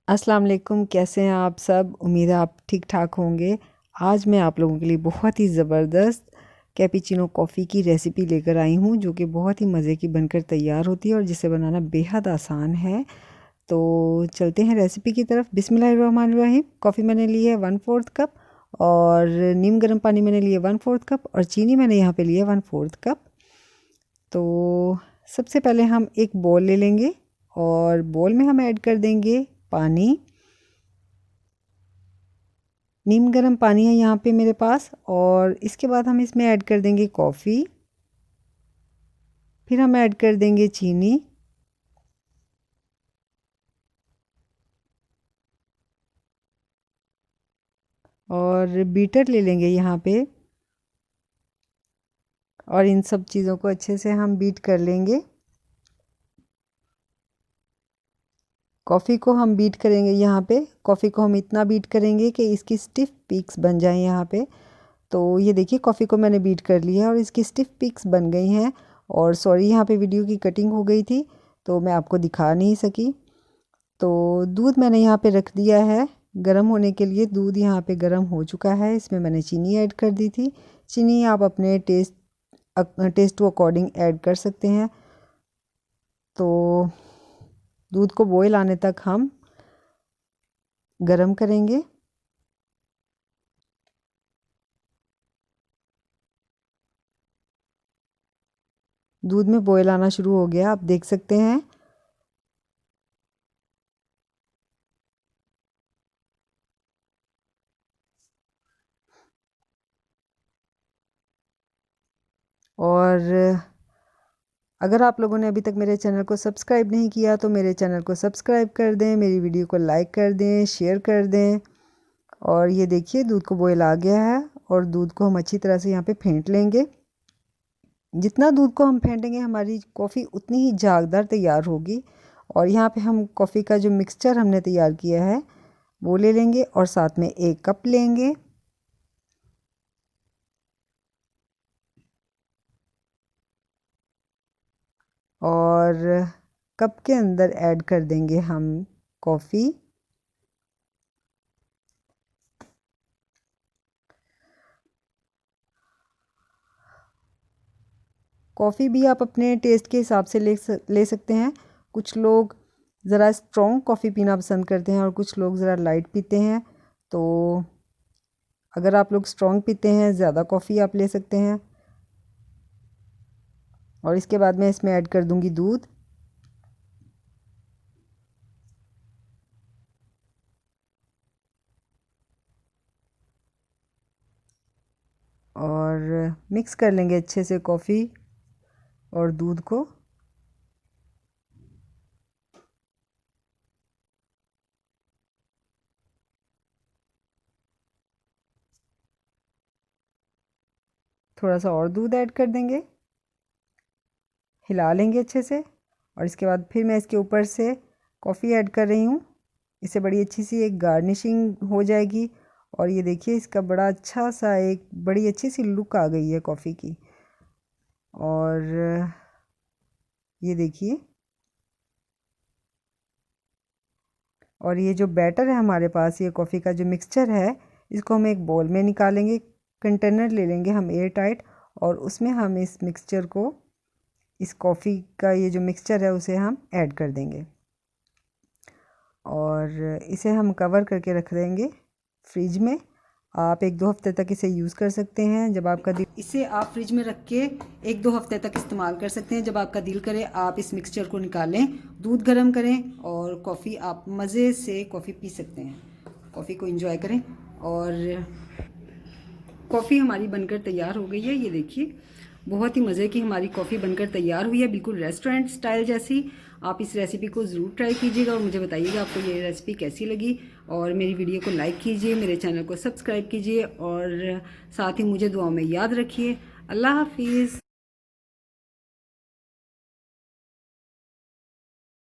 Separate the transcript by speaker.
Speaker 1: अस्सलाम वालेकुम, कैसे हैं आप सब। उम्मीद है आप ठीक ठाक होंगे। आज मैं आप लोगों के लिए बहुत ही ज़बरदस्त कैपुचिनो कॉफ़ी की रेसिपी लेकर आई हूँ, जो कि बहुत ही मज़े की बनकर तैयार होती है और जिसे बनाना बेहद आसान है। तो चलते हैं रेसिपी की तरफ। बिस्मिल्लाहिर्रहमानिर्रहीम। कॉफ़ी मैंने ली है 1/4 कप और नीम गर्म पानी मैंने लिए 1/4 कप और चीनी मैंने यहाँ पे ली है 1/4 कप। तो सबसे पहले हम एक बोल ले लेंगे और बोल में हम ऐड कर देंगे पानी। नीम गर्म पानी है यहाँ पे मेरे पास। और इसके बाद हम इसमें ऐड कर देंगे कॉफ़ी, फिर हम ऐड कर देंगे चीनी और बीटर ले लेंगे यहाँ पे और इन सब चीज़ों को अच्छे से हम बीट कर लेंगे। कॉफ़ी को हम बीट करेंगे यहाँ पे। कॉफ़ी को हम इतना बीट करेंगे कि इसकी स्टिफ पीक्स बन जाएं यहाँ पे। तो ये देखिए, कॉफ़ी को मैंने बीट कर लिया है और इसकी स्टिफ पीक्स बन गई हैं। और सॉरी, यहाँ पे वीडियो की कटिंग हो गई थी तो मैं आपको दिखा नहीं सकी। तो दूध मैंने यहाँ पे रख दिया है गरम होने के लिए। दूध यहाँ पे गरम हो चुका है। इसमें मैंने चीनी ऐड कर दी थी। चीनी आप अपने टेस्ट टू अकॉर्डिंग ऐड कर सकते हैं। तो दूध को बॉयल आने तक हम गरम करेंगे। दूध में बॉयल आना शुरू हो गया, आप देख सकते हैं। और अगर आप लोगों ने अभी तक मेरे चैनल को सब्सक्राइब नहीं किया तो मेरे चैनल को सब्सक्राइब कर दें, मेरी वीडियो को लाइक कर दें, शेयर कर दें। और ये देखिए, दूध को बॉयल आ गया है और दूध को हम अच्छी तरह से यहाँ पे फेंट लेंगे। जितना दूध को हम फेंटेंगे हमारी कॉफ़ी उतनी ही झागदार तैयार होगी। और यहाँ पे हम कॉफ़ी का जो मिक्सचर हमने तैयार किया है वो ले लेंगे और साथ में 1 कप लेंगे। और कप के अंदर ऐड कर देंगे हम कॉफ़ी। कॉफ़ी भी आप अपने टेस्ट के हिसाब से ले सकते हैं। कुछ लोग ज़रा स्ट्रॉन्ग कॉफ़ी पीना पसंद करते हैं और कुछ लोग ज़रा लाइट पीते हैं। तो अगर आप लोग स्ट्रॉन्ग पीते हैं, ज़्यादा कॉफ़ी आप ले सकते हैं। और इसके बाद मैं इसमें ऐड कर दूंगी दूध। और मिक्स कर लेंगे अच्छे से कॉफ़ी और दूध को। थोड़ा सा और दूध ऐड कर देंगे, हिला लेंगे अच्छे से। और इसके बाद फिर मैं इसके ऊपर से कॉफ़ी ऐड कर रही हूँ। इससे बड़ी अच्छी सी एक गार्निशिंग हो जाएगी। और ये देखिए, इसका बड़ा अच्छा सा एक बड़ी अच्छी सी लुक आ गई है कॉफ़ी की। और ये देखिए, और ये जो बैटर है हमारे पास, ये कॉफ़ी का जो मिक्सचर है, इसको हम एक बोल में निकालेंगे। कंटेनर ले लेंगे हम एयर टाइट और उसमें हम इस मिक्सचर को, इस कॉफ़ी का ये जो मिक्सचर है उसे हम ऐड कर देंगे और इसे हम कवर करके रख देंगे फ्रिज में। आप 1-2 हफ्ते तक इसे यूज़ कर सकते हैं। जब आपका दिल, इसे आप फ्रिज में रख के 1-2 हफ्ते तक इस्तेमाल कर सकते हैं। जब आपका दिल करे आप इस मिक्सचर को निकालें, दूध गर्म करें और कॉफ़ी, आप मज़े से कॉफ़ी पी सकते हैं। कॉफ़ी को एंजॉय करें। और कॉफ़ी हमारी बनकर तैयार हो गई है। ये देखिए, बहुत ही मज़े की हमारी कॉफ़ी बनकर तैयार हुई है, बिल्कुल रेस्टोरेंट स्टाइल जैसी। आप इस रेसिपी को ज़रूर ट्राई कीजिएगा और मुझे बताइएगा आपको ये रेसिपी कैसी लगी। और मेरी वीडियो को लाइक कीजिए, मेरे चैनल को सब्सक्राइब कीजिए और साथ ही मुझे दुआ में याद रखिए। अल्लाह हाफिज़।